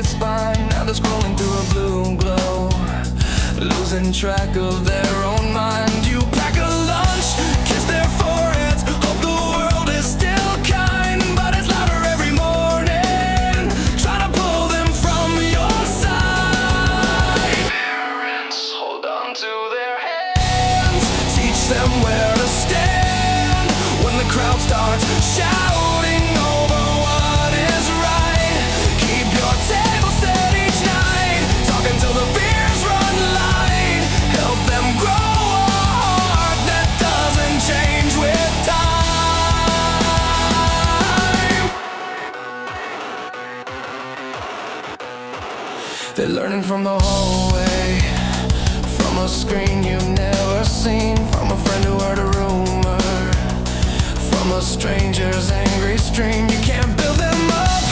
crooked spine. Now they're scrolling through a blue glow, losing track of their own mind. You pack a lunch, kiss their foreheads, hope the world is still kind, but it's louder every morning, trying to pull them from your side. Parents, hold on to their hands, teach them where to stand when the crowd starts shouting over what is right. Keep your table set each night, talk until the fears run light. Help them grow a heart that doesn't change with time. They're learning from the hallway, from a screen you've never seen, from a friend who heard a rumor, from a stranger's angry stream. You can't build them up,